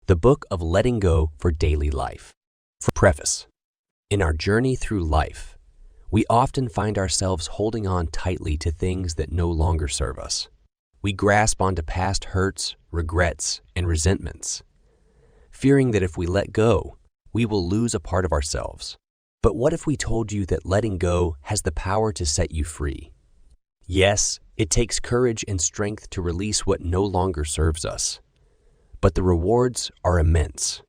the book of letting go for daily life. Preface. In our journey through life, we often find ourselves holding on tightly to things that no longer serve us. We grasp onto past hurts, regrets, and resentments, fearing that if we let go, we will lose a part of ourselves. But what if we told you that letting go has the power to set you free? Yes, it takes courage and strength to release what no longer serves us, but the rewards are immense.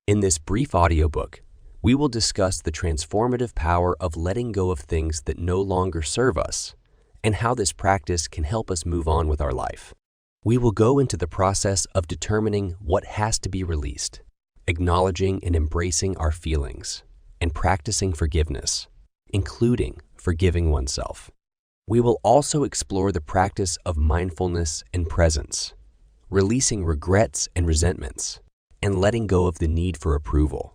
In this brief audiobook, we will discuss the transformative power of letting go of things that no longer serve us and how this practice can help us move on with our life. We will go into the process of determining what has to be released, acknowledging and embracing our feelings, and practicing forgiveness, including forgiving oneself. We will also explore the practice of mindfulness and presence, releasing regrets and resentments, and letting go of the need for approval.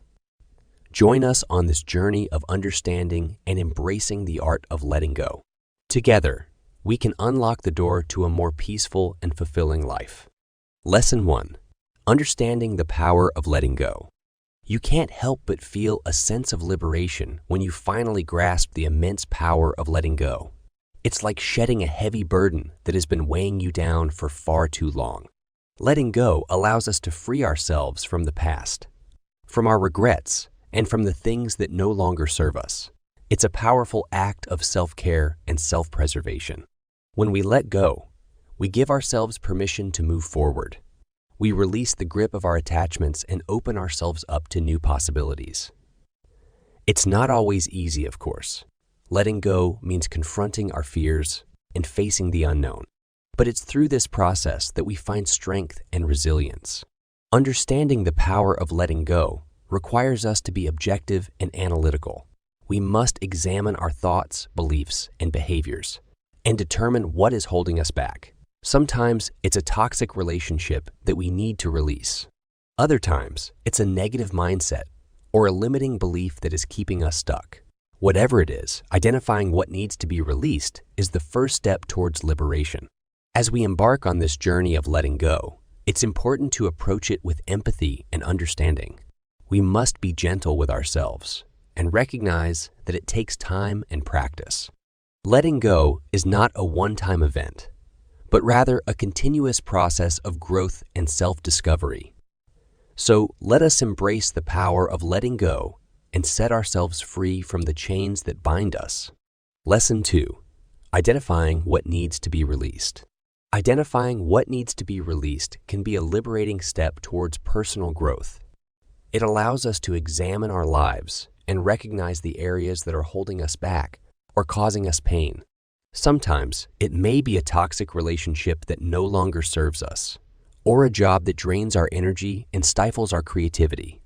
Join us on this journey of understanding and embracing the art of letting go. Together, we can unlock the door to a more peaceful and fulfilling life. Lesson 1. Understanding the power of letting go. You can't help but feel a sense of liberation when you finally grasp the immense power of letting go. It's like shedding a heavy burden that has been weighing you down for far too long. Letting go allows us to free ourselves from the past, from our regrets, and from the things that no longer serve us. It's a powerful act of self-care and self-preservation. When we let go, we give ourselves permission to move forward. We release the grip of our attachments and open ourselves up to new possibilities. It's not always easy, of course. Letting go means confronting our fears and facing the unknown. But it's through this process that we find strength and resilience. Understanding the power of letting go requires us to be objective and analytical. We must examine our thoughts, beliefs, and behaviors and determine what is holding us back. Sometimes it's a toxic relationship that we need to release. Other times, it's a negative mindset or a limiting belief that is keeping us stuck. Whatever it is, identifying what needs to be released is the first step towards liberation. As we embark on this journey of letting go, it's important to approach it with empathy and understanding. We must be gentle with ourselves and recognize that it takes time and practice. Letting go is not a one-time event, but rather a continuous process of growth and self-discovery. So let us embrace the power of letting go and set ourselves free from the chains that bind us. Lesson 2. Identifying what needs to be released. Identifying what needs to be released can be a liberating step towards personal growth. It allows us to examine our lives and recognize the areas that are holding us back or causing us pain. Sometimes it may be a toxic relationship that no longer serves us, or a job that drains our energy and stifles our creativity.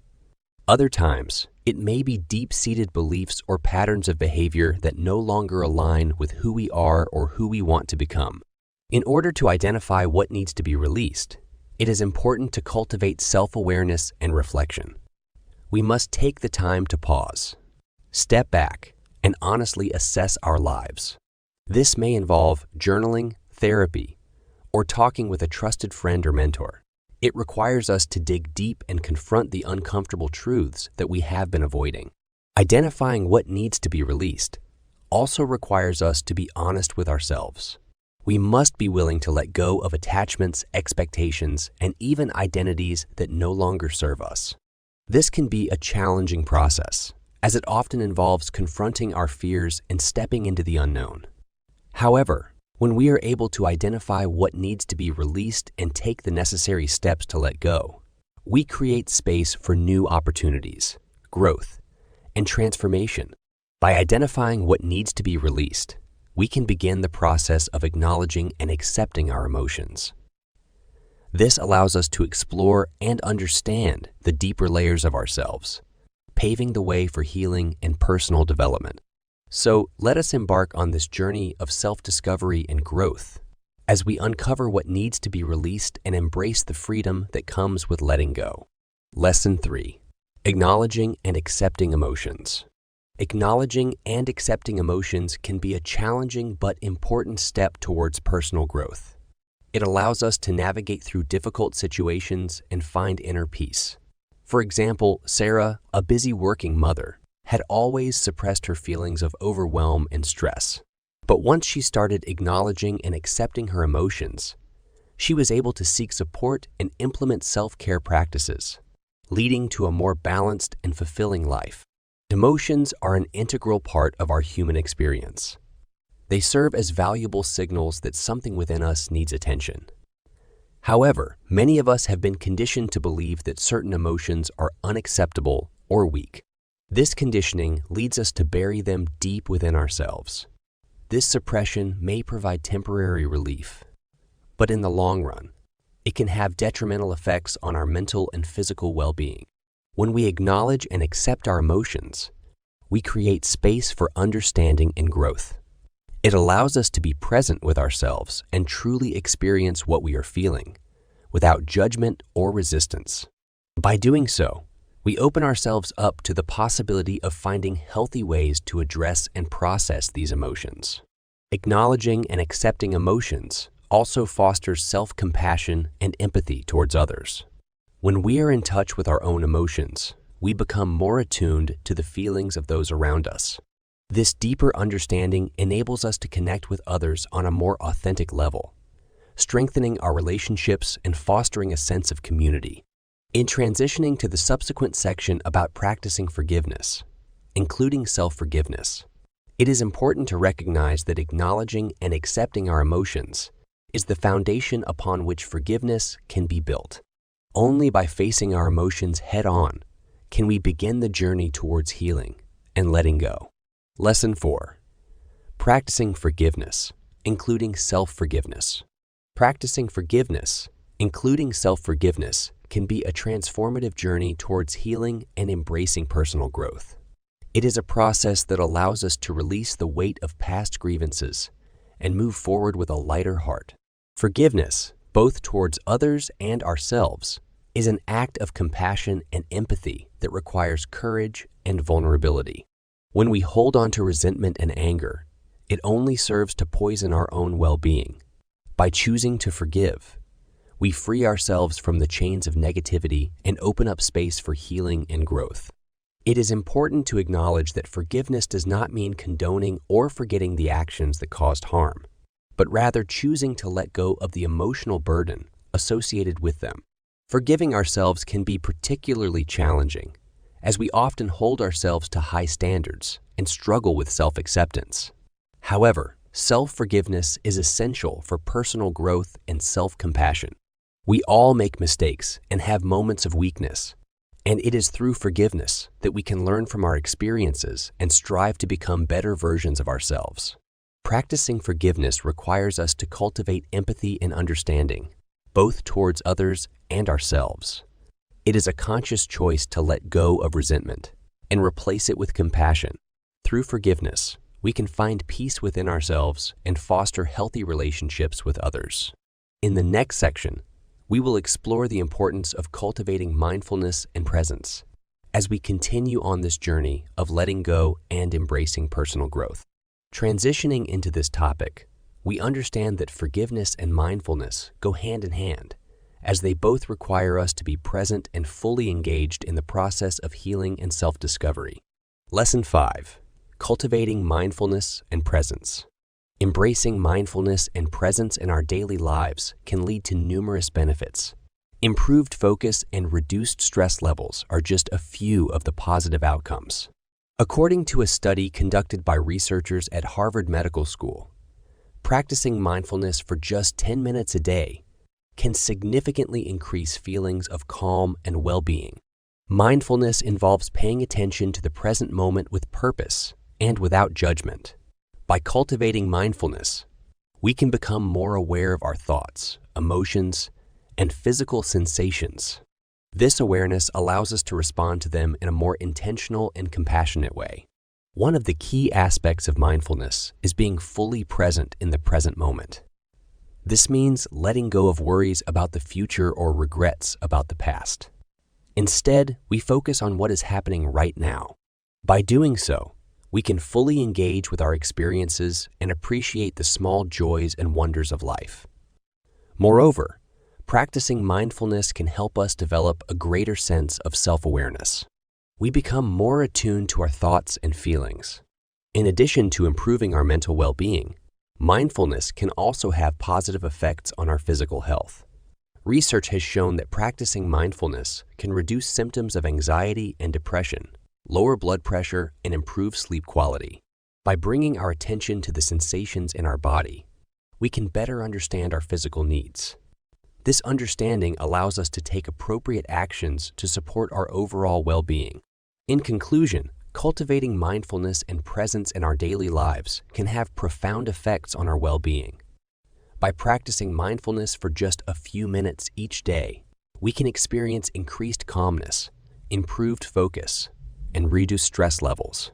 Other times, it may be deep-seated beliefs or patterns of behavior that no longer align with who we are or who we want to become. In order to identify what needs to be released, it is important to cultivate self-awareness and reflection. We must take the time to pause, step back, and honestly assess our lives. This may involve journaling, therapy, or talking with a trusted friend or mentor. It requires us to dig deep and confront the uncomfortable truths that we have been avoiding. Identifying what needs to be released also requires us to be honest with ourselves. We must be willing to let go of attachments, expectations, and even identities that no longer serve us. This can be a challenging process, as it often involves confronting our fears and stepping into the unknown. However, when we are able to identify what needs to be released and take the necessary steps to let go, we create space for new opportunities, growth, and transformation. By identifying what needs to be released, we can begin the process of acknowledging and accepting our emotions. This allows us to explore and understand the deeper layers of ourselves, paving the way for healing and personal development. So let us embark on this journey of self-discovery and growth as we uncover what needs to be released and embrace the freedom that comes with letting go. Lesson 3. Acknowledging and accepting emotions. Acknowledging and accepting emotions can be a challenging but important step towards personal growth. It allows us to navigate through difficult situations and find inner peace. For example, Sarah, a busy working mother, had always suppressed her feelings of overwhelm and stress. But once she started acknowledging and accepting her emotions, she was able to seek support and implement self-care practices, leading to a more balanced and fulfilling life. Emotions are an integral part of our human experience. They serve as valuable signals that something within us needs attention. However, many of us have been conditioned to believe that certain emotions are unacceptable or weak. This conditioning leads us to bury them deep within ourselves. This suppression may provide temporary relief, but in the long run, it can have detrimental effects on our mental and physical well-being. When we acknowledge and accept our emotions, we create space for understanding and growth. It allows us to be present with ourselves and truly experience what we are feeling, without judgment or resistance. By doing so, we open ourselves up to the possibility of finding healthy ways to address and process these emotions. Acknowledging and accepting emotions also fosters self-compassion and empathy towards others. When we are in touch with our own emotions, we become more attuned to the feelings of those around us. This deeper understanding enables us to connect with others on a more authentic level, strengthening our relationships and fostering a sense of community. In transitioning to the subsequent section about practicing forgiveness, including self-forgiveness, it is important to recognize that acknowledging and accepting our emotions is the foundation upon which forgiveness can be built. Only by facing our emotions head-on can we begin the journey towards healing and letting go. Lesson 4. Practicing forgiveness, including self-forgiveness. Practicing forgiveness, including self-forgiveness, can be a transformative journey towards healing and embracing personal growth. It is a process that allows us to release the weight of past grievances and move forward with a lighter heart. Forgiveness, both towards others and ourselves, is an act of compassion and empathy that requires courage and vulnerability. When we hold on to resentment and anger, it only serves to poison our own well-being. By choosing to forgive, we free ourselves from the chains of negativity and open up space for healing and growth. It is important to acknowledge that forgiveness does not mean condoning or forgetting the actions that caused harm, but rather choosing to let go of the emotional burden associated with them. Forgiving ourselves can be particularly challenging, as we often hold ourselves to high standards and struggle with self-acceptance. However, self-forgiveness is essential for personal growth and self-compassion. We all make mistakes and have moments of weakness, and it is through forgiveness that we can learn from our experiences and strive to become better versions of ourselves. Practicing forgiveness requires us to cultivate empathy and understanding, both towards others and ourselves. It is a conscious choice to let go of resentment and replace it with compassion. Through forgiveness, we can find peace within ourselves and foster healthy relationships with others. In the next section, we will explore the importance of cultivating mindfulness and presence as we continue on this journey of letting go and embracing personal growth. Transitioning into this topic, we understand that forgiveness and mindfulness go hand in hand, as they both require us to be present and fully engaged in the process of healing and self-discovery. Lesson 5. Cultivating mindfulness and presence. Embracing mindfulness and presence in our daily lives can lead to numerous benefits. Improved focus and reduced stress levels are just a few of the positive outcomes. According to a study conducted by researchers at Harvard Medical School, practicing mindfulness for just 10 minutes a day can significantly increase feelings of calm and well-being. Mindfulness involves paying attention to the present moment with purpose and without judgment. By cultivating mindfulness, we can become more aware of our thoughts, emotions, and physical sensations. This awareness allows us to respond to them in a more intentional and compassionate way. One of the key aspects of mindfulness is being fully present in the present moment. This means letting go of worries about the future or regrets about the past. Instead, we focus on what is happening right now. By doing so, we can fully engage with our experiences and appreciate the small joys and wonders of life. Moreover, practicing mindfulness can help us develop a greater sense of self-awareness. We become more attuned to our thoughts and feelings. In addition to improving our mental well-being, mindfulness can also have positive effects on our physical health. Research has shown that practicing mindfulness can reduce symptoms of anxiety and depression, lower blood pressure, and improve sleep quality. By bringing our attention to the sensations in our body, we can better understand our physical needs. This understanding allows us to take appropriate actions to support our overall well-being. In conclusion, cultivating mindfulness and presence in our daily lives can have profound effects on our well-being. By practicing mindfulness for just a few minutes each day, we can experience increased calmness, improved focus, and reduced stress levels.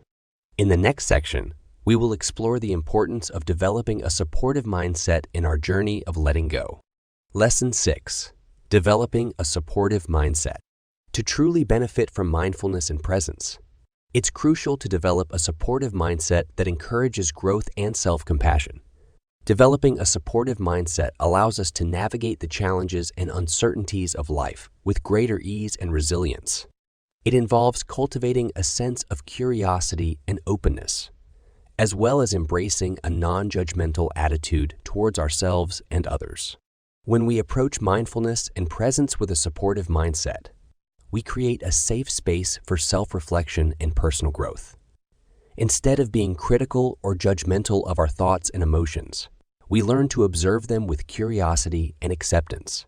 In the next section, we will explore the importance of developing a supportive mindset in our journey of letting go. Lesson 6. Developing a supportive mindset. To truly benefit from mindfulness and presence, it's crucial to develop a supportive mindset that encourages growth and self-compassion. Developing a supportive mindset allows us to navigate the challenges and uncertainties of life with greater ease and resilience. It involves cultivating a sense of curiosity and openness, as well as embracing a non-judgmental attitude towards ourselves and others. When we approach mindfulness and presence with a supportive mindset, we create a safe space for self-reflection and personal growth. Instead of being critical or judgmental of our thoughts and emotions, we learn to observe them with curiosity and acceptance.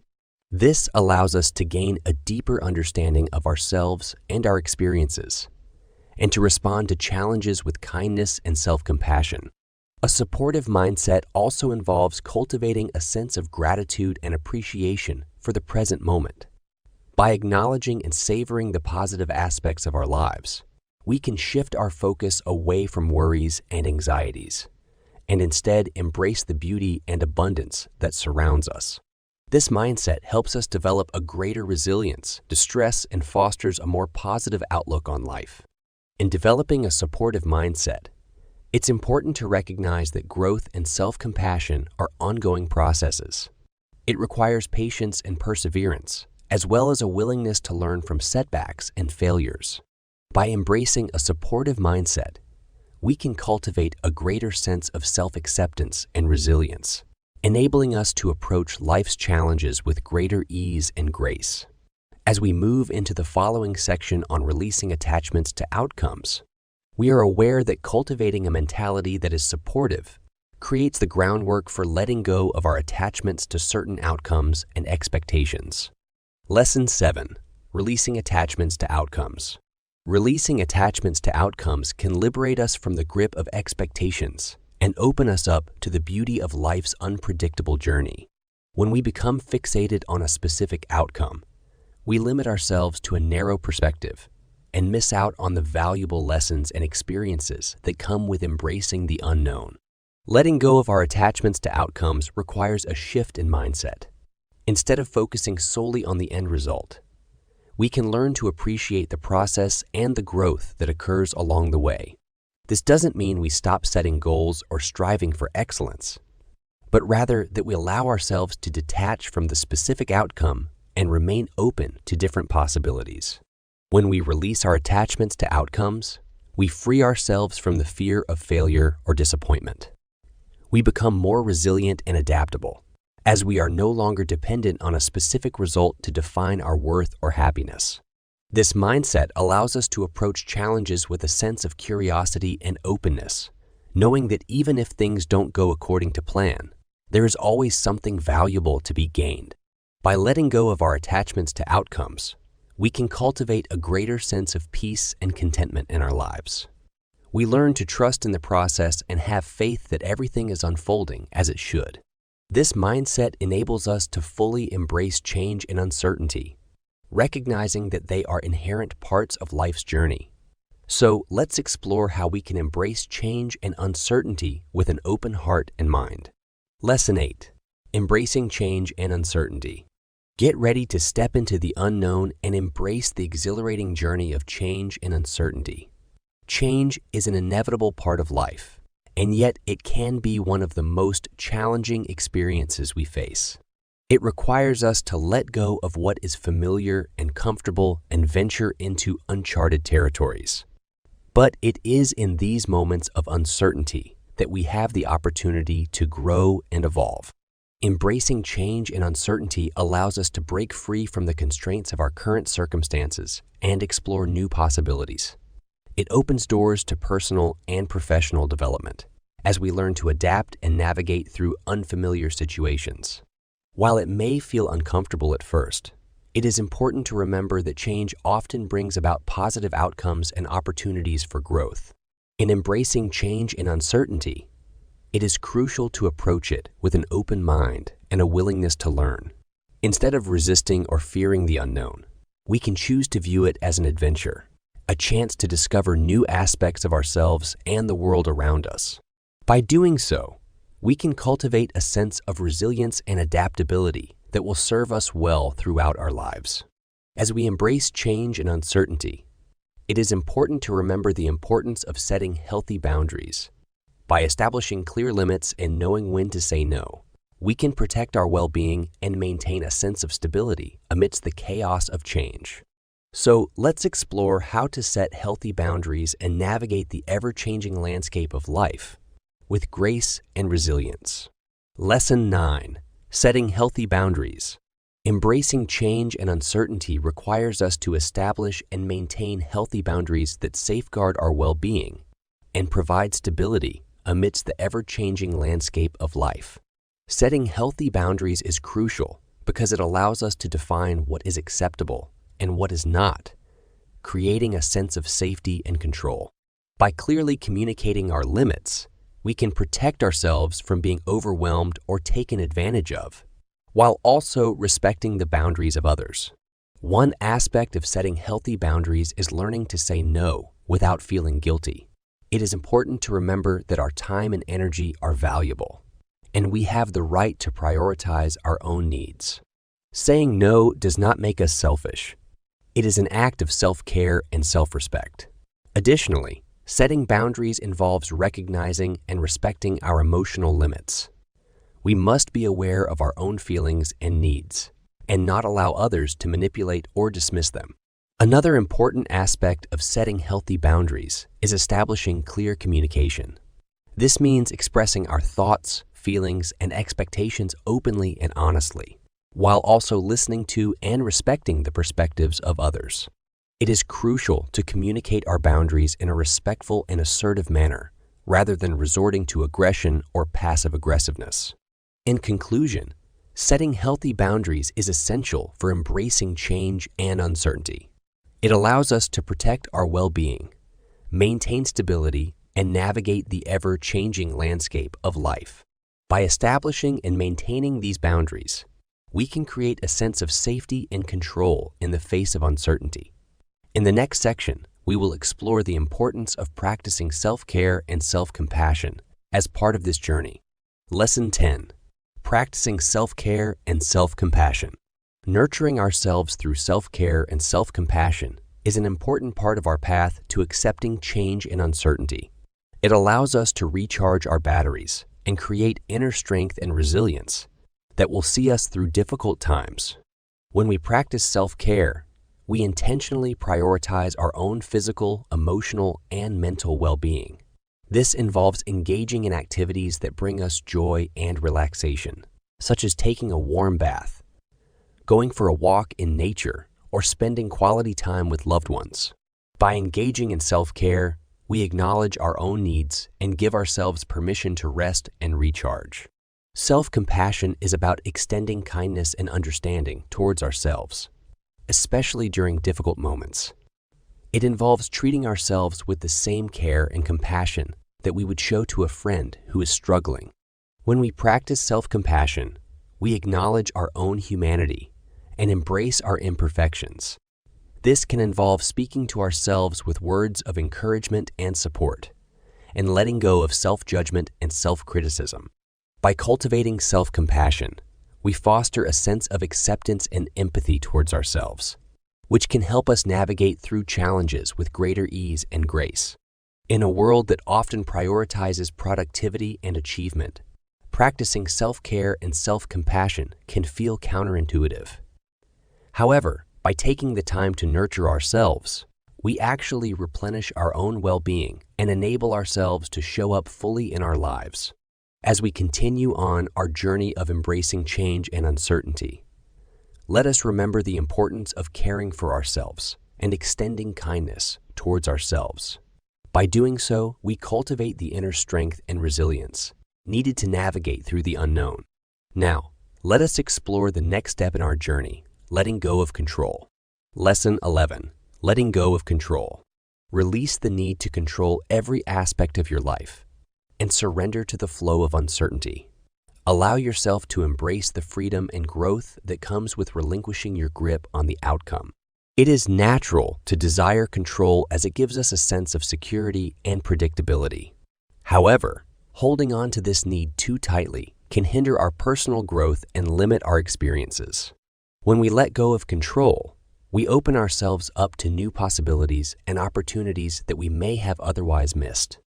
This allows us to gain a deeper understanding of ourselves and our experiences, and to respond to challenges with kindness and self-compassion. A supportive mindset also involves cultivating a sense of gratitude and appreciation for the present moment. By acknowledging and savoring the positive aspects of our lives, we can shift our focus away from worries and anxieties, and instead embrace the beauty and abundance that surrounds us. This mindset helps us develop a greater resilience to stress and fosters a more positive outlook on life. In developing a supportive mindset, it's important to recognize that growth and self-compassion are ongoing processes. It requires patience and perseverance, as well as a willingness to learn from setbacks and failures. By embracing a supportive mindset, we can cultivate a greater sense of self-acceptance and resilience, enabling us to approach life's challenges with greater ease and grace. As we move into the following section on releasing attachments to outcomes, we are aware that cultivating a mentality that is supportive creates the groundwork for letting go of our attachments to certain outcomes and expectations. Lesson 7. Releasing attachments to outcomes. Releasing attachments to outcomes can liberate us from the grip of expectations and open us up to the beauty of life's unpredictable journey. When we become fixated on a specific outcome, we limit ourselves to a narrow perspective and miss out on the valuable lessons and experiences that come with embracing the unknown. Letting go of our attachments to outcomes requires a shift in mindset. Instead of focusing solely on the end result, we can learn to appreciate the process and the growth that occurs along the way. This doesn't mean we stop setting goals or striving for excellence, but rather that we allow ourselves to detach from the specific outcome and remain open to different possibilities. When we release our attachments to outcomes, we free ourselves from the fear of failure or disappointment. We become more resilient and adaptable, as we are no longer dependent on a specific result to define our worth or happiness. This mindset allows us to approach challenges with a sense of curiosity and openness, knowing that even if things don't go according to plan, there is always something valuable to be gained. By letting go of our attachments to outcomes, we can cultivate a greater sense of peace and contentment in our lives. We learn to trust in the process and have faith that everything is unfolding as it should. This mindset enables us to fully embrace change and uncertainty, recognizing that they are inherent parts of life's journey. So let's explore how we can embrace change and uncertainty with an open heart and mind. Lesson 8. Embracing change and uncertainty. Get ready to step into the unknown and embrace the exhilarating journey of change and uncertainty. Change is an inevitable part of life, and yet it can be one of the most challenging experiences we face. It requires us to let go of what is familiar and comfortable and venture into uncharted territories. But it is in these moments of uncertainty that we have the opportunity to grow and evolve. Embracing change and uncertainty allows us to break free from the constraints of our current circumstances and explore new possibilities. It opens doors to personal and professional development as we learn to adapt and navigate through unfamiliar situations. While it may feel uncomfortable at first, it is important to remember that change often brings about positive outcomes and opportunities for growth. In embracing change and uncertainty, it is crucial to approach it with an open mind and a willingness to learn. Instead of resisting or fearing the unknown, we can choose to view it as an adventure, a chance to discover new aspects of ourselves and the world around us. By doing so, we can cultivate a sense of resilience and adaptability that will serve us well throughout our lives. As we embrace change and uncertainty, it is important to remember the importance of setting healthy boundaries. By establishing clear limits and knowing when to say no, we can protect our well-being and maintain a sense of stability amidst the chaos of change. So let's explore how to set healthy boundaries and navigate the ever-changing landscape of life with grace and resilience. Lesson 9. Setting healthy boundaries. Embracing change and uncertainty requires us to establish and maintain healthy boundaries that safeguard our well-being and provide stability amidst the ever-changing landscape of life. Setting healthy boundaries is crucial because it allows us to define what is acceptable and what is not, creating a sense of safety and control. By clearly communicating our limits, we can protect ourselves from being overwhelmed or taken advantage of, while also respecting the boundaries of others. One aspect of setting healthy boundaries is learning to say no without feeling guilty. It is important to remember that our time and energy are valuable, and we have the right to prioritize our own needs. Saying no does not make us selfish. It is an act of self-care and self-respect. Additionally, setting boundaries involves recognizing and respecting our emotional limits. We must be aware of our own feelings and needs, and not allow others to manipulate or dismiss them. Another important aspect of setting healthy boundaries is establishing clear communication. This means expressing our thoughts, feelings, and expectations openly and honestly, while also listening to and respecting the perspectives of others. It is crucial to communicate our boundaries in a respectful and assertive manner, rather than resorting to aggression or passive aggressiveness. In conclusion, setting healthy boundaries is essential for embracing change and uncertainty. It allows us to protect our well-being, maintain stability, and navigate the ever-changing landscape of life. By establishing and maintaining these boundaries, we can create a sense of safety and control in the face of uncertainty. In the next section, we will explore the importance of practicing self-care and self-compassion as part of this journey. Lesson 10. Practicing self-care and self-compassion. Nurturing ourselves through self-care and self-compassion is an important part of our path to accepting change and uncertainty. It allows us to recharge our batteries and create inner strength and resilience that will see us through difficult times. When we practice self-care, we intentionally prioritize our own physical, emotional, and mental well-being. This involves engaging in activities that bring us joy and relaxation, such as taking a warm bath, going for a walk in nature, or spending quality time with loved ones. By engaging in self-care, we acknowledge our own needs and give ourselves permission to rest and recharge. Self-compassion is about extending kindness and understanding towards ourselves, especially during difficult moments. It involves treating ourselves with the same care and compassion that we would show to a friend who is struggling. When we practice self-compassion, we acknowledge our own humanity and embrace our imperfections. This can involve speaking to ourselves with words of encouragement and support, and letting go of self-judgment and self-criticism. By cultivating self-compassion, we foster a sense of acceptance and empathy towards ourselves, which can help us navigate through challenges with greater ease and grace. In a world that often prioritizes productivity and achievement, practicing self-care and self-compassion can feel counterintuitive. However, by taking the time to nurture ourselves, we actually replenish our own well-being and enable ourselves to show up fully in our lives. As we continue on our journey of embracing change and uncertainty, let us remember the importance of caring for ourselves and extending kindness towards ourselves. By doing so, we cultivate the inner strength and resilience needed to navigate through the unknown. Now, let us explore the next step in our journey, letting go of control. Lesson 11. Letting go of control. Release the need to control every aspect of your life and surrender to the flow of uncertainty. Allow yourself to embrace the freedom and growth that comes with relinquishing your grip on the outcome. It is natural to desire control as it gives us a sense of security and predictability. However, holding on to this need too tightly can hinder our personal growth and limit our experiences. When we let go of control, we open ourselves up to new possibilities and opportunities that we may have otherwise missed.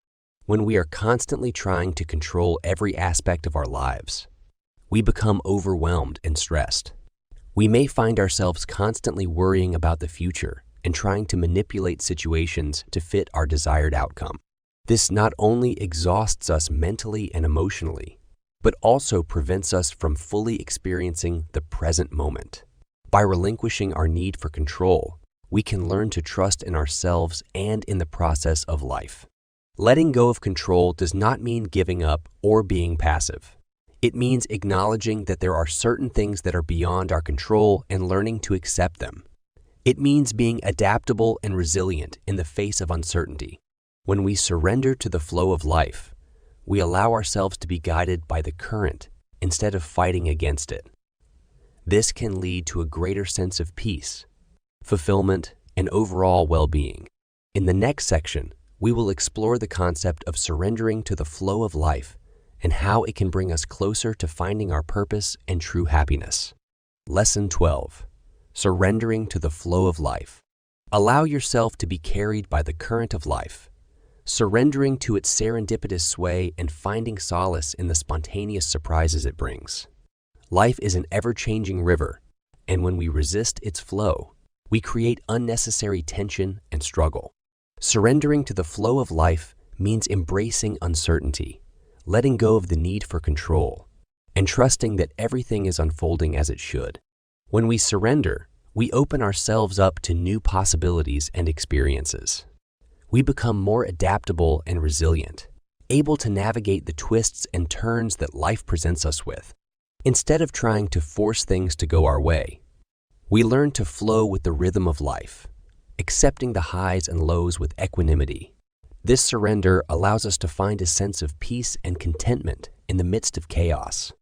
When we are constantly trying to control every aspect of our lives, we become overwhelmed and stressed. We may find ourselves constantly worrying about the future and trying to manipulate situations to fit our desired outcome. This not only exhausts us mentally and emotionally, but also prevents us from fully experiencing the present moment. By relinquishing our need for control, we can learn to trust in ourselves and in the process of life. Letting go of control does not mean giving up or being passive. It means acknowledging that there are certain things that are beyond our control and learning to accept them. It means being adaptable and resilient in the face of uncertainty. When we surrender to the flow of life, we allow ourselves to be guided by the current instead of fighting against it. This can lead to a greater sense of peace, fulfillment, and overall well-being. In the next section, we will explore the concept of surrendering to the flow of life and how it can bring us closer to finding our purpose and true happiness. Lesson 12. Surrendering to the flow of life. Allow yourself to be carried by the current of life, surrendering to its serendipitous sway and finding solace in the spontaneous surprises it brings. Life is an ever-changing river, and when we resist its flow, we create unnecessary tension and struggle. Surrendering to the flow of life means embracing uncertainty, letting go of the need for control, and trusting that everything is unfolding as it should. When we surrender, we open ourselves up to new possibilities and experiences. We become more adaptable and resilient, able to navigate the twists and turns that life presents us with. Instead of trying to force things to go our way, we learn to flow with the rhythm of life, accepting the highs and lows with equanimity. This surrender allows us to find a sense of peace and contentment in the midst of chaos.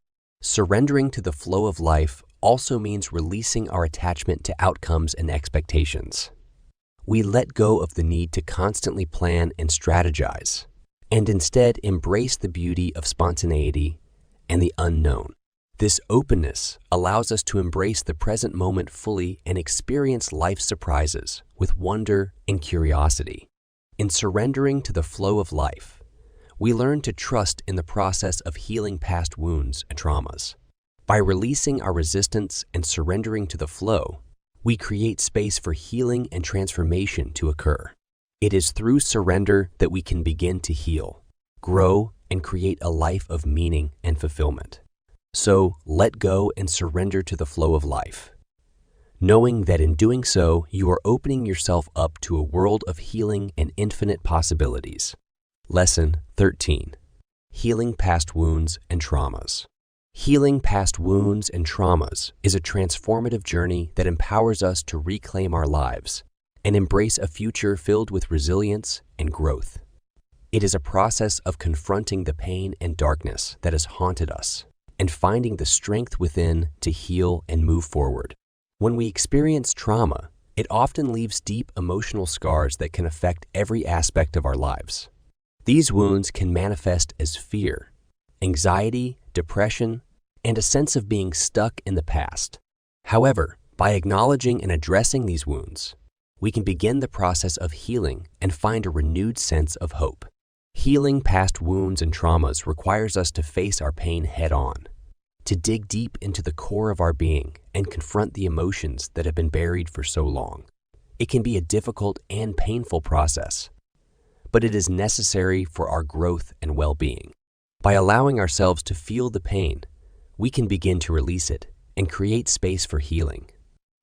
Surrendering to the flow of life also means releasing our attachment to outcomes and expectations. We let go of the need to constantly plan and strategize, and instead embrace the beauty of spontaneity and the unknown. This openness allows us to embrace the present moment fully and experience life's surprises with wonder and curiosity. In surrendering to the flow of life, we learn to trust in the process of healing past wounds and traumas. By releasing our resistance and surrendering to the flow, we create space for healing and transformation to occur. It is through surrender that we can begin to heal, grow, and create a life of meaning and fulfillment. So, let go and surrender to the flow of life, knowing that in doing so, you are opening yourself up to a world of healing and infinite possibilities. Lesson 13. Healing past wounds and traumas. Healing past wounds and traumas is a transformative journey that empowers us to reclaim our lives and embrace a future filled with resilience and growth. It is a process of confronting the pain and darkness that has haunted us and finding the strength within to heal and move forward. When we experience trauma, it often leaves deep emotional scars that can affect every aspect of our lives. These wounds can manifest as fear, anxiety, depression, and a sense of being stuck in the past. However, by acknowledging and addressing these wounds, we can begin the process of healing and find a renewed sense of hope. Healing past wounds and traumas requires us to face our pain head-on, to dig deep into the core of our being and confront the emotions that have been buried for so long. It can be a difficult and painful process, but it is necessary for our growth and well-being. By allowing ourselves to feel the pain, we can begin to release it and create space for healing.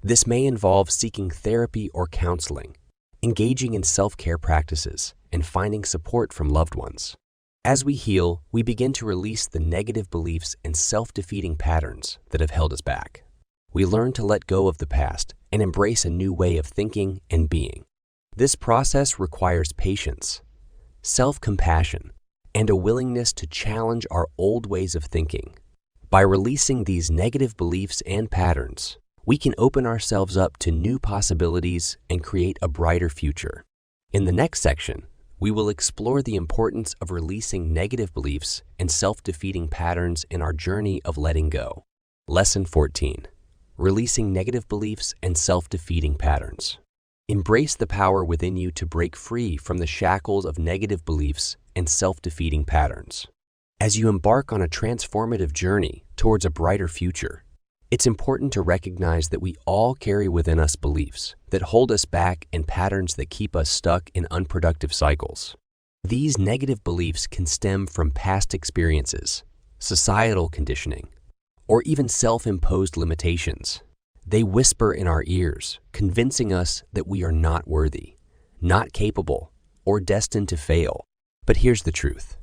This may involve seeking therapy or counseling, engaging in self-care practices, and finding support from loved ones. As we heal, we begin to release the negative beliefs and self-defeating patterns that have held us back. We learn to let go of the past and embrace a new way of thinking and being. This process requires patience, self-compassion, and a willingness to challenge our old ways of thinking. By releasing these negative beliefs and patterns, we can open ourselves up to new possibilities and create a brighter future. In the next section, we will explore the importance of releasing negative beliefs and self-defeating patterns in our journey of letting go. Lesson 14. Releasing negative beliefs and self-defeating patterns. Embrace the power within you to break free from the shackles of negative beliefs and self-defeating patterns. As you embark on a transformative journey towards a brighter future, it's important to recognize that we all carry within us beliefs that hold us back and patterns that keep us stuck in unproductive cycles. These negative beliefs can stem from past experiences, societal conditioning, or even self-imposed limitations. They whisper in our ears, convincing us that we are not worthy, not capable, or destined to fail. But here's the truth.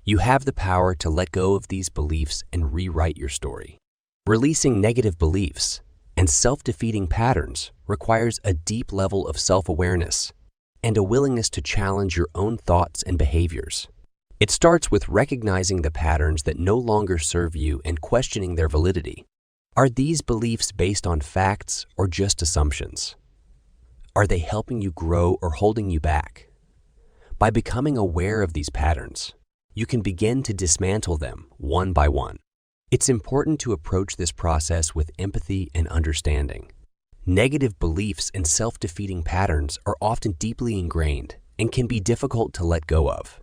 You have the power to let go of these beliefs and rewrite your story. Releasing negative beliefs and self-defeating patterns requires a deep level of self-awareness and a willingness to challenge your own thoughts and behaviors. It starts with recognizing the patterns that no longer serve you and questioning their validity. Are these beliefs based on facts or just assumptions? Are they helping you grow or holding you back? By becoming aware of these patterns, you can begin to dismantle them one by one. It's important to approach this process with empathy and understanding. Negative beliefs and self-defeating patterns are often deeply ingrained and can be difficult to let go of.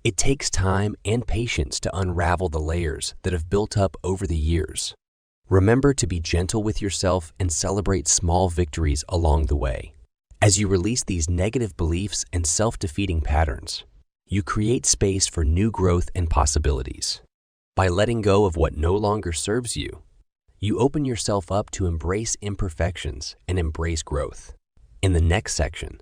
It takes time and patience to unravel the layers that have built up over the years. Remember to be gentle with yourself and celebrate small victories along the way. As you release these negative beliefs and self-defeating patterns, you create space for new growth and possibilities. By letting go of what no longer serves you, you open yourself up to embrace imperfections and embrace growth. In the next section,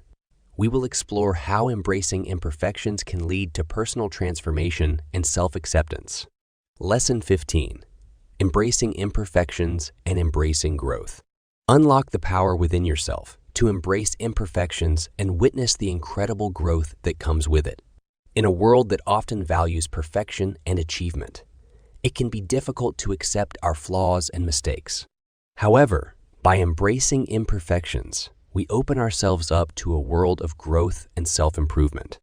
we will explore how embracing imperfections can lead to personal transformation and self-acceptance. Lesson 15. Embracing imperfections and embracing growth. Unlock the power within yourself to embrace imperfections and witness the incredible growth that comes with it. In a world that often values perfection and achievement, it can be difficult to accept our flaws and mistakes. However, by embracing imperfections, we open ourselves up to a world of growth and self-improvement.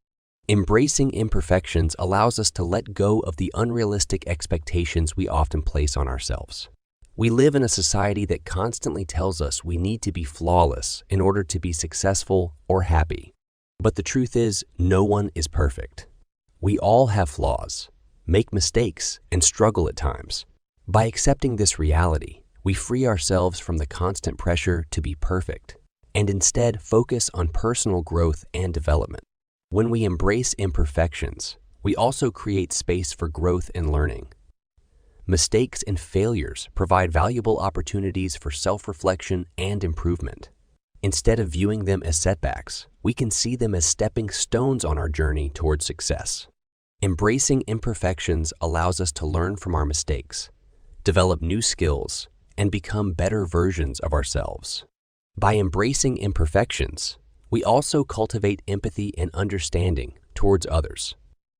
Embracing imperfections allows us to let go of the unrealistic expectations we often place on ourselves. We live in a society that constantly tells us we need to be flawless in order to be successful or happy. But the truth is, no one is perfect. We all have flaws, make mistakes, and struggle at times. By accepting this reality, we free ourselves from the constant pressure to be perfect and instead focus on personal growth and development. When we embrace imperfections, we also create space for growth and learning. Mistakes and failures provide valuable opportunities for self-reflection and improvement. Instead of viewing them as setbacks, we can see them as stepping stones on our journey towards success. Embracing imperfections allows us to learn from our mistakes, develop new skills, and become better versions of ourselves. By embracing imperfections, we also cultivate empathy and understanding towards others.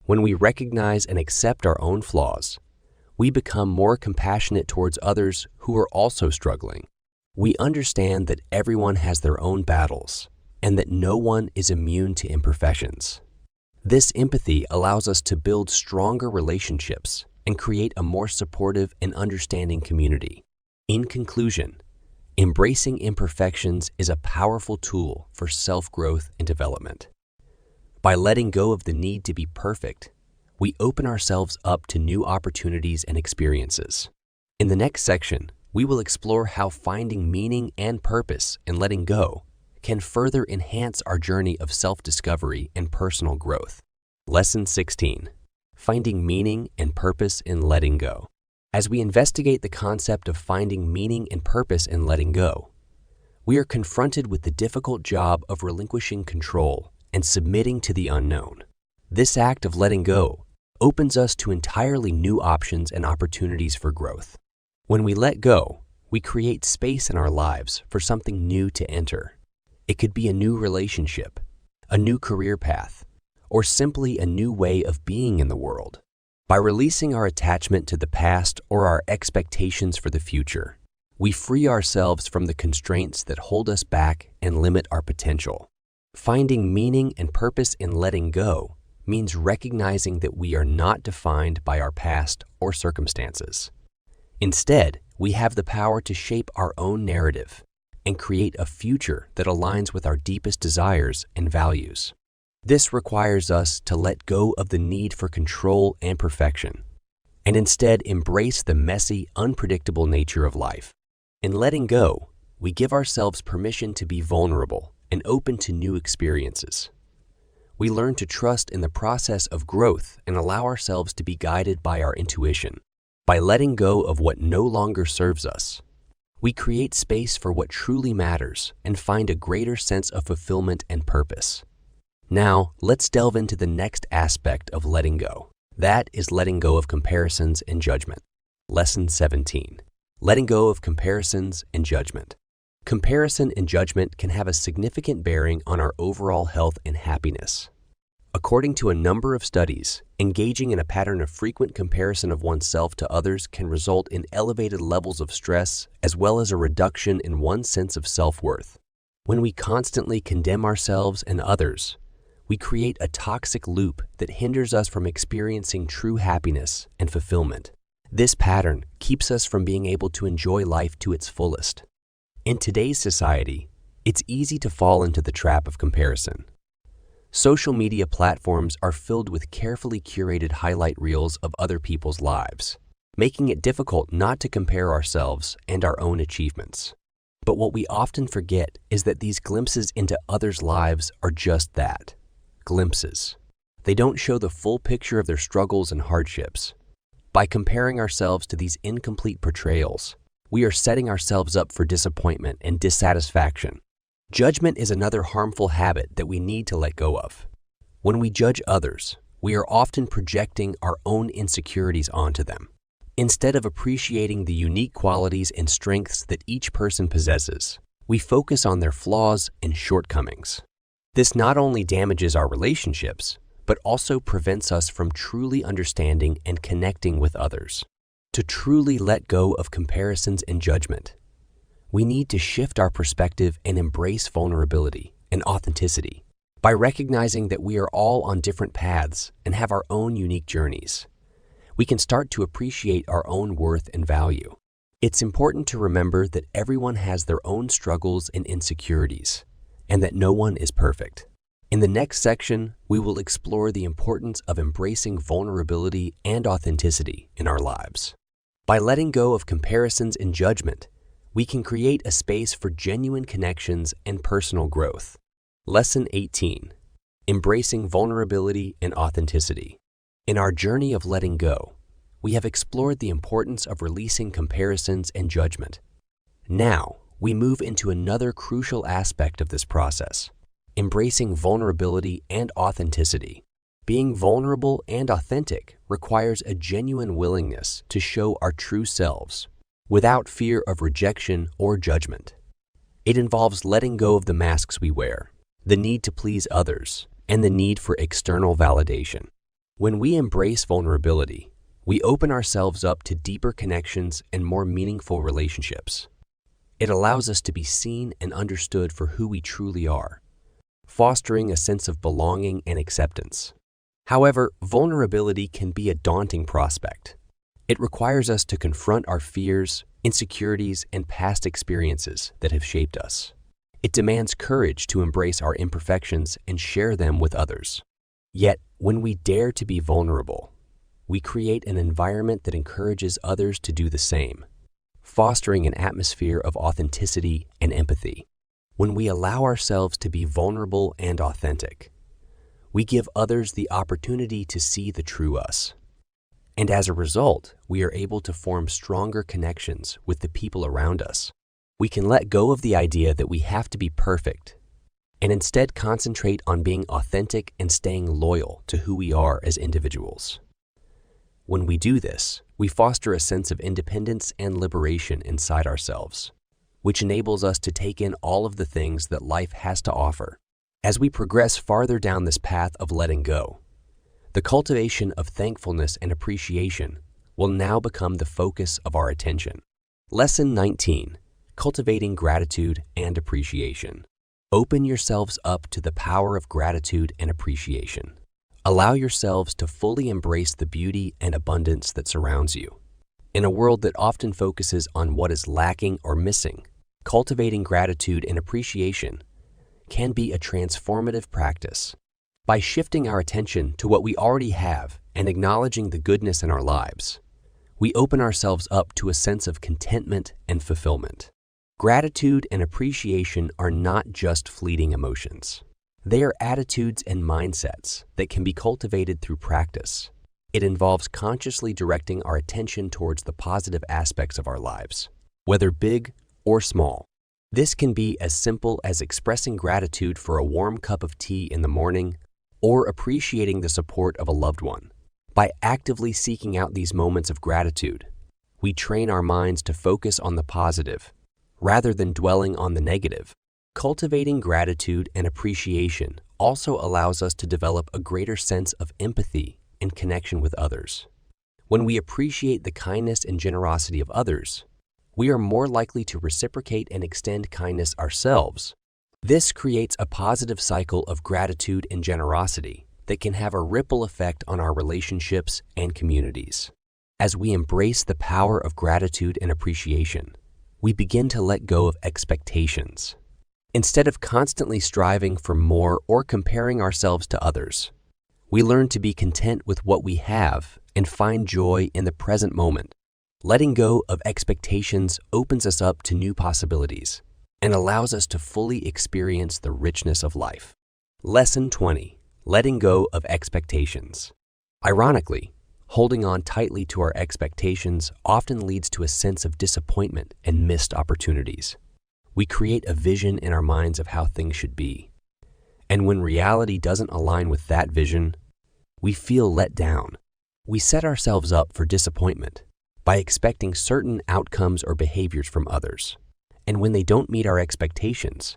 When we recognize and accept our own flaws, we become more compassionate towards others who are also struggling. We understand that everyone has their own battles and that no one is immune to imperfections. This empathy allows us to build stronger relationships and create a more supportive and understanding community. In conclusion, embracing imperfections is a powerful tool for self-growth and development. By letting go of the need to be perfect, we open ourselves up to new opportunities and experiences. In the next section, we will explore how finding meaning and purpose in letting go can further enhance our journey of self-discovery and personal growth. Lesson 16. Finding meaning and purpose in letting go. As we investigate the concept of finding meaning and purpose in letting go, we are confronted with the difficult job of relinquishing control and submitting to the unknown. This act of letting go opens us to entirely new options and opportunities for growth. When we let go, we create space in our lives for something new to enter. It could be a new relationship, a new career path, or simply a new way of being in the world. By releasing our attachment to the past or our expectations for the future, we free ourselves from the constraints that hold us back and limit our potential. Finding meaning and purpose in letting go means recognizing that we are not defined by our past or circumstances. Instead, we have the power to shape our own narrative and create a future that aligns with our deepest desires and values. This requires us to let go of the need for control and perfection, and instead embrace the messy, unpredictable nature of life. In letting go, we give ourselves permission to be vulnerable and open to new experiences. We learn to trust in the process of growth and allow ourselves to be guided by our intuition. By letting go of what no longer serves us, we create space for what truly matters and find a greater sense of fulfillment and purpose. Now, let's delve into the next aspect of letting go. That is letting go of comparisons and judgment. Lesson 17. Letting go of comparisons and judgment. Comparison and judgment can have a significant bearing on our overall health and happiness. According to a number of studies, engaging in a pattern of frequent comparison of oneself to others can result in elevated levels of stress as well as a reduction in one's sense of self-worth. When we constantly condemn ourselves and others, we create a toxic loop that hinders us from experiencing true happiness and fulfillment. This pattern keeps us from being able to enjoy life to its fullest. In today's society, it's easy to fall into the trap of comparison. Social media platforms are filled with carefully curated highlight reels of other people's lives, making it difficult not to compare ourselves and our own achievements. But what we often forget is that these glimpses into others' lives are just that, glimpses. They don't show the full picture of their struggles and hardships. By comparing ourselves to these incomplete portrayals, we are setting ourselves up for disappointment and dissatisfaction. Judgment is another harmful habit that we need to let go of. When we judge others, we are often projecting our own insecurities onto them, instead of appreciating the unique qualities and strengths that each person possesses. We focus on their flaws and shortcomings. This not only damages our relationships, but also prevents us from truly understanding and connecting with others. To truly let go of comparisons and judgment, we need to shift our perspective and embrace vulnerability and authenticity. By recognizing that we are all on different paths and have our own unique journeys, we can start to appreciate our own worth and value. It's important to remember that everyone has their own struggles and insecurities, and that no one is perfect. In the next section, we will explore the importance of embracing vulnerability and authenticity in our lives. By letting go of comparisons and judgment, we can create a space for genuine connections and personal growth. Lesson 18. Embracing vulnerability and authenticity. In our journey of letting go, we have explored the importance of releasing comparisons and judgment. Now, we move into another crucial aspect of this process, embracing vulnerability and authenticity. Being vulnerable and authentic requires a genuine willingness to show our true selves, without fear of rejection or judgment. It involves letting go of the masks we wear, the need to please others, and the need for external validation. When we embrace vulnerability, we open ourselves up to deeper connections and more meaningful relationships. It allows us to be seen and understood for who we truly are, fostering a sense of belonging and acceptance. However, vulnerability can be a daunting prospect. It requires us to confront our fears, insecurities, and past experiences that have shaped us. It demands courage to embrace our imperfections and share them with others. Yet, when we dare to be vulnerable, we create an environment that encourages others to do the same, fostering an atmosphere of authenticity and empathy. When we allow ourselves to be vulnerable and authentic, we give others the opportunity to see the true us. And as a result, we are able to form stronger connections with the people around us. We can let go of the idea that we have to be perfect and instead concentrate on being authentic and staying loyal to who we are as individuals. When we do this, we foster a sense of independence and liberation inside ourselves, which enables us to take in all of the things that life has to offer. As we progress farther down this path of letting go, the cultivation of thankfulness and appreciation will now become the focus of our attention. Lesson 19. Cultivating gratitude and appreciation. Open yourselves up to the power of gratitude and appreciation. Allow yourselves to fully embrace the beauty and abundance that surrounds you. In a world that often focuses on what is lacking or missing, cultivating gratitude and appreciation can be a transformative practice. By shifting our attention to what we already have and acknowledging the goodness in our lives, we open ourselves up to a sense of contentment and fulfillment. Gratitude and appreciation are not just fleeting emotions. They are attitudes and mindsets that can be cultivated through practice. It involves consciously directing our attention towards the positive aspects of our lives, whether big or small. This can be as simple as expressing gratitude for a warm cup of tea in the morning or appreciating the support of a loved one. By actively seeking out these moments of gratitude, we train our minds to focus on the positive rather than dwelling on the negative. Cultivating gratitude and appreciation also allows us to develop a greater sense of empathy and connection with others. When we appreciate the kindness and generosity of others, we are more likely to reciprocate and extend kindness ourselves. This creates a positive cycle of gratitude and generosity that can have a ripple effect on our relationships and communities. As we embrace the power of gratitude and appreciation, we begin to let go of expectations. Instead of constantly striving for more or comparing ourselves to others, we learn to be content with what we have and find joy in the present moment. Letting go of expectations opens us up to new possibilities and allows us to fully experience the richness of life. Lesson 20. Letting go of expectations. Ironically, holding on tightly to our expectations often leads to a sense of disappointment and missed opportunities. We create a vision in our minds of how things should be. And when reality doesn't align with that vision, we feel let down. We set ourselves up for disappointment by expecting certain outcomes or behaviors from others. And when they don't meet our expectations,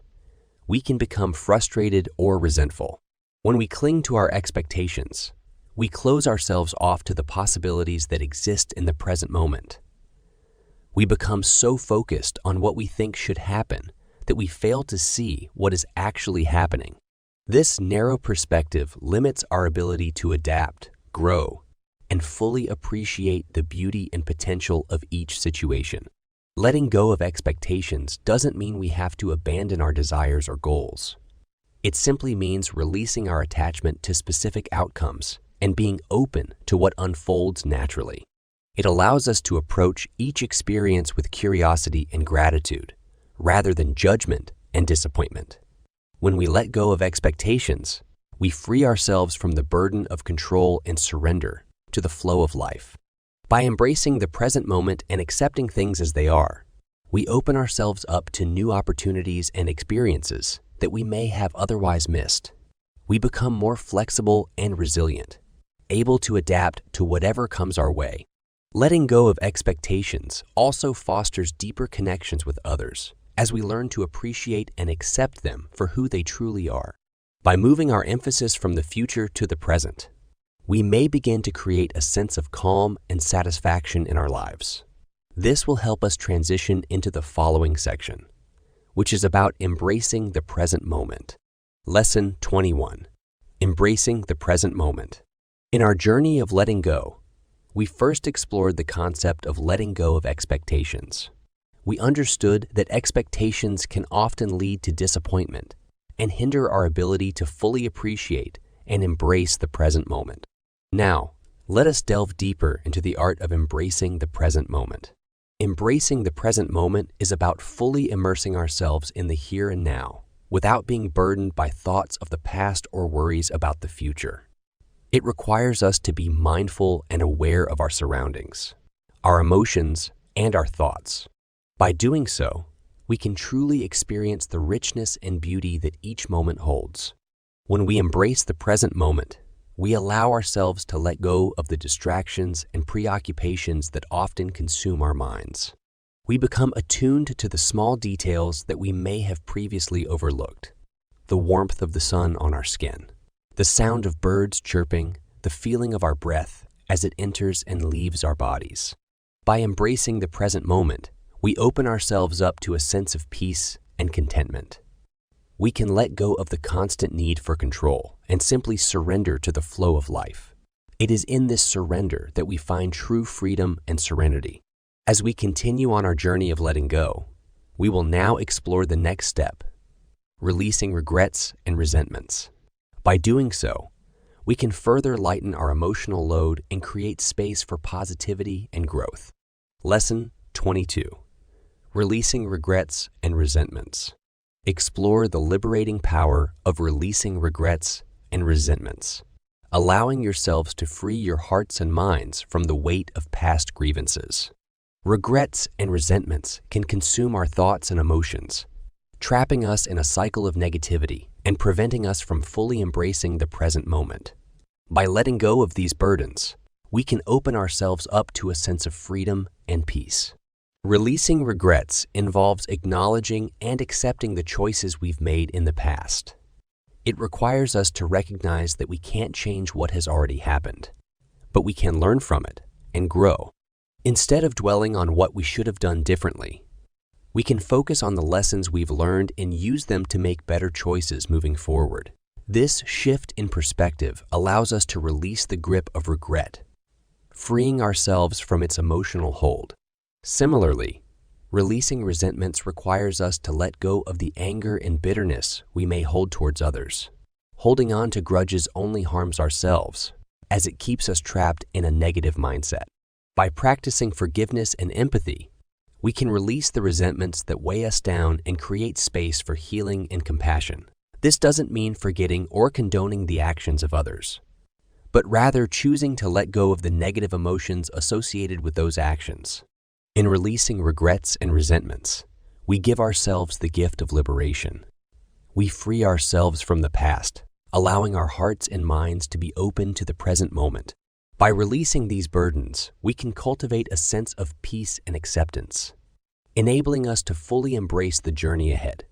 we can become frustrated or resentful. When we cling to our expectations, we close ourselves off to the possibilities that exist in the present moment. We become so focused on what we think should happen that we fail to see what is actually happening. This narrow perspective limits our ability to adapt, grow, and fully appreciate the beauty and potential of each situation. Letting go of expectations doesn't mean we have to abandon our desires or goals. It simply means releasing our attachment to specific outcomes and being open to what unfolds naturally. It allows us to approach each experience with curiosity and gratitude, rather than judgment and disappointment. When we let go of expectations, we free ourselves from the burden of control and surrender to the flow of life. By embracing the present moment and accepting things as they are, we open ourselves up to new opportunities and experiences that we may have otherwise missed. We become more flexible and resilient, able to adapt to whatever comes our way. Letting go of expectations also fosters deeper connections with others as we learn to appreciate and accept them for who they truly are. By moving our emphasis from the future to the present, we may begin to create a sense of calm and satisfaction in our lives. This will help us transition into the following section, which is about embracing the present moment. Lesson 21. Embracing the present moment. In our journey of letting go, we first explored the concept of letting go of expectations. We understood that expectations can often lead to disappointment and hinder our ability to fully appreciate and embrace the present moment. Now, let us delve deeper into the art of embracing the present moment. Embracing the present moment is about fully immersing ourselves in the here and now, without being burdened by thoughts of the past or worries about the future. It requires us to be mindful and aware of our surroundings, our emotions, and our thoughts. By doing so, we can truly experience the richness and beauty that each moment holds. When we embrace the present moment, we allow ourselves to let go of the distractions and preoccupations that often consume our minds. We become attuned to the small details that we may have previously overlooked: the warmth of the sun on our skin, the sound of birds chirping, the feeling of our breath as it enters and leaves our bodies. By embracing the present moment, we open ourselves up to a sense of peace and contentment. We can let go of the constant need for control and simply surrender to the flow of life. It is in this surrender that we find true freedom and serenity. As we continue on our journey of letting go, we will now explore the next step: releasing regrets and resentments. By doing so, we can further lighten our emotional load and create space for positivity and growth. Lesson 22. Releasing regrets and resentments. Explore the liberating power of releasing regrets and resentments, allowing yourselves to free your hearts and minds from the weight of past grievances. Regrets and resentments can consume our thoughts and emotions, trapping us in a cycle of negativity and preventing us from fully embracing the present moment. By letting go of these burdens, we can open ourselves up to a sense of freedom and peace. Releasing regrets involves acknowledging and accepting the choices we've made in the past. It requires us to recognize that we can't change what has already happened, but we can learn from it and grow. Instead of dwelling on what we should have done differently, we can focus on the lessons we've learned and use them to make better choices moving forward. This shift in perspective allows us to release the grip of regret, freeing ourselves from its emotional hold. Similarly, releasing resentments requires us to let go of the anger and bitterness we may hold towards others. Holding on to grudges only harms ourselves, as it keeps us trapped in a negative mindset. By practicing forgiveness and empathy, we can release the resentments that weigh us down and create space for healing and compassion. This doesn't mean forgetting or condoning the actions of others, but rather choosing to let go of the negative emotions associated with those actions. In releasing regrets and resentments, we give ourselves the gift of liberation. We free ourselves from the past, allowing our hearts and minds to be open to the present moment. By releasing these burdens, we can cultivate a sense of peace and acceptance, enabling us to fully embrace the journey ahead.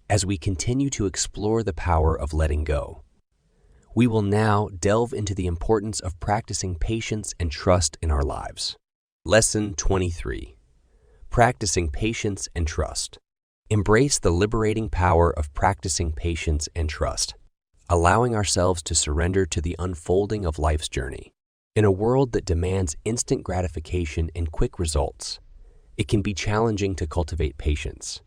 As we continue to explore the power of letting go, we will now delve into the importance of practicing patience and trust in our lives. Lesson 23. Practicing patience and trust. Embrace the liberating power of practicing patience and trust, allowing ourselves to surrender to the unfolding of life's journey. In a world that demands instant gratification and quick results, it can be challenging to cultivate patience.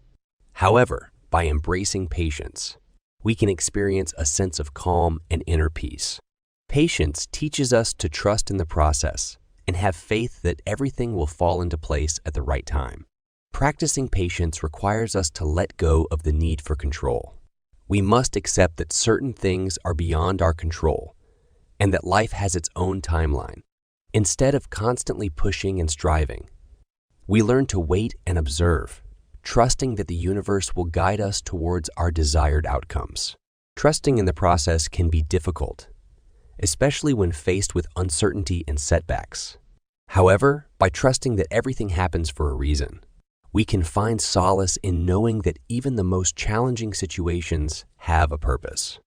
However, by embracing patience, we can experience a sense of calm and inner peace. Patience teaches us to trust in the process and have faith that everything will fall into place at the right time. Practicing patience requires us to let go of the need for control. We must accept that certain things are beyond our control and that life has its own timeline. Instead of constantly pushing and striving, we learn to wait and observe, trusting that the universe will guide us towards our desired outcomes. Trusting in the process can be difficult, especially when faced with uncertainty and setbacks. However, by trusting that everything happens for a reason, we can find solace in knowing that even the most challenging situations have a purpose.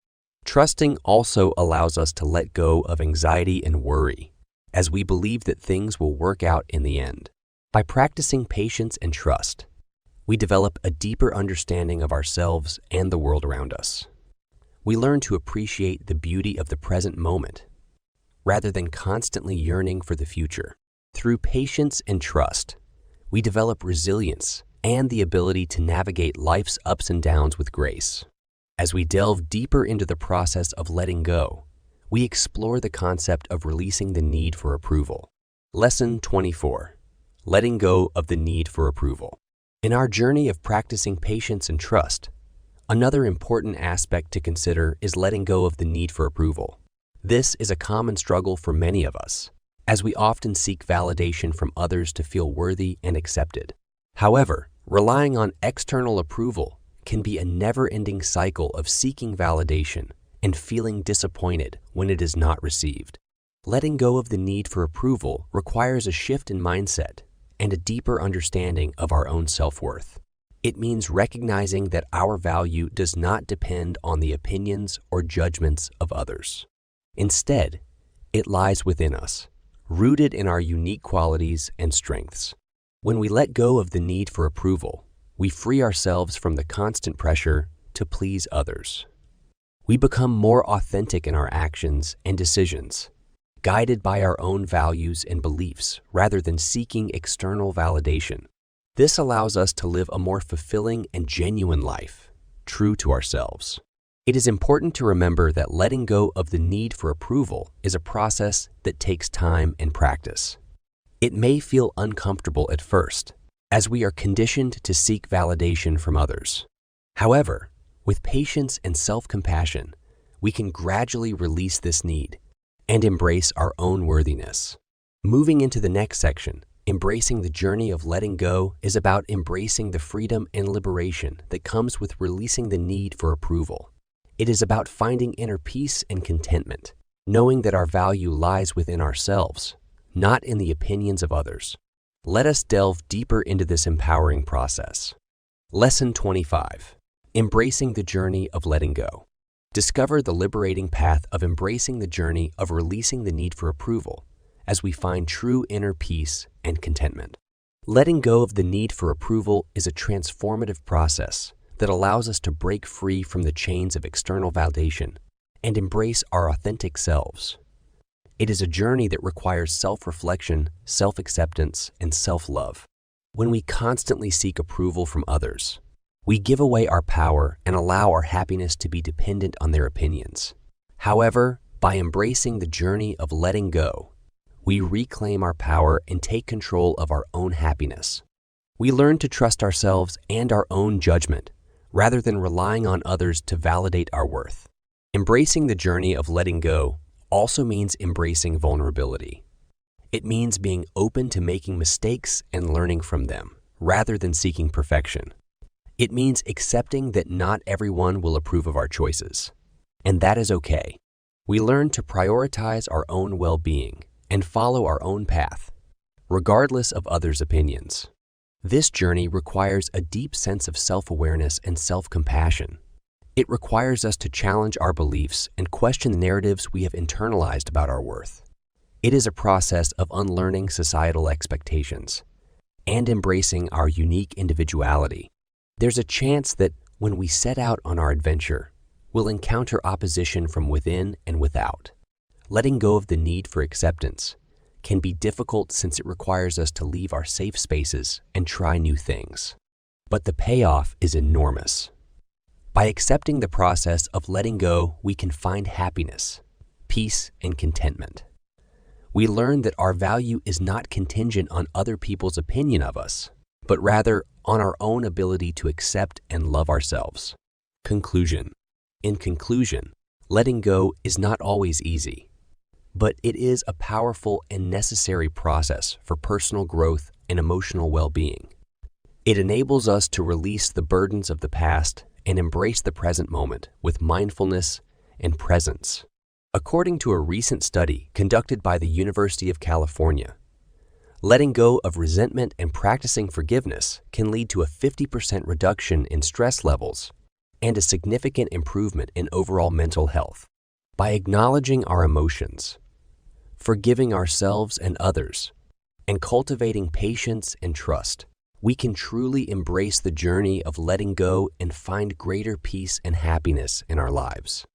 Trusting also allows us to let go of anxiety and worry, as we believe that things will work out in the end. By practicing patience and trust, we develop a deeper understanding of ourselves and the world around us. We learn to appreciate the beauty of the present moment, rather than constantly yearning for the future. Through patience and trust, we develop resilience and the ability to navigate life's ups and downs with grace. As we delve deeper into the process of letting go, we explore the concept of releasing the need for approval. Lesson 24. Letting go of the need for approval. In our journey of practicing patience and trust, another important aspect to consider is letting go of the need for approval. This is a common struggle for many of us, as we often seek validation from others to feel worthy and accepted. However, relying on external approval can be a never-ending cycle of seeking validation and feeling disappointed when it is not received. Letting go of the need for approval requires a shift in mindset and a deeper understanding of our own self-worth. It means recognizing that our value does not depend on the opinions or judgments of others. Instead, it lies within us, rooted in our unique qualities and strengths. When we let go of the need for approval, we free ourselves from the constant pressure to please others. We become more authentic in our actions and decisions, guided by our own values and beliefs rather than seeking external validation. This allows us to live a more fulfilling and genuine life, true to ourselves. It is important to remember that letting go of the need for approval is a process that takes time and practice. It may feel uncomfortable at first, as we are conditioned to seek validation from others. However, with patience and self-compassion, we can gradually release this need and embrace our own worthiness. Moving into the next section, embracing the journey of letting go is about embracing the freedom and liberation that comes with releasing the need for approval. It is about finding inner peace and contentment, knowing that our value lies within ourselves, not in the opinions of others. Let us delve deeper into this empowering process. Lesson 25. Embracing the journey of letting go. Discover the liberating path of embracing the journey of releasing the need for approval as we find true inner peace and contentment. Letting go of the need for approval is a transformative process that allows us to break free from the chains of external validation and embrace our authentic selves. It is a journey that requires self-reflection, self-acceptance, and self-love. When we constantly seek approval from others, we give away our power and allow our happiness to be dependent on their opinions. However, by embracing the journey of letting go, we reclaim our power and take control of our own happiness. We learn to trust ourselves and our own judgment, rather than relying on others to validate our worth. Embracing the journey of letting go also means embracing vulnerability. It means being open to making mistakes and learning from them, rather than seeking perfection. It means accepting that not everyone will approve of our choices, and that is okay. We learn to prioritize our own well-being and follow our own path, regardless of others' opinions. This journey requires a deep sense of self-awareness and self-compassion. It requires us to challenge our beliefs and question the narratives we have internalized about our worth. It is a process of unlearning societal expectations and embracing our unique individuality. There's a chance that when we set out on our adventure, we'll encounter opposition from within and without. Letting go of the need for acceptance can be difficult since it requires us to leave our safe spaces and try new things. But the payoff is enormous. By accepting the process of letting go, we can find happiness, peace, and contentment. We learn that our value is not contingent on other people's opinion of us, but rather on our own ability to accept and love ourselves. Conclusion. In conclusion, letting go is not always easy, but it is a powerful and necessary process for personal growth and emotional well-being. It enables us to release the burdens of the past and embrace the present moment with mindfulness and presence. According to a recent study conducted by the University of California, letting go of resentment and practicing forgiveness can lead to a 50% reduction in stress levels and a significant improvement in overall mental health. By acknowledging our emotions, forgiving ourselves and others, and cultivating patience and trust, we can truly embrace the journey of letting go and find greater peace and happiness in our lives.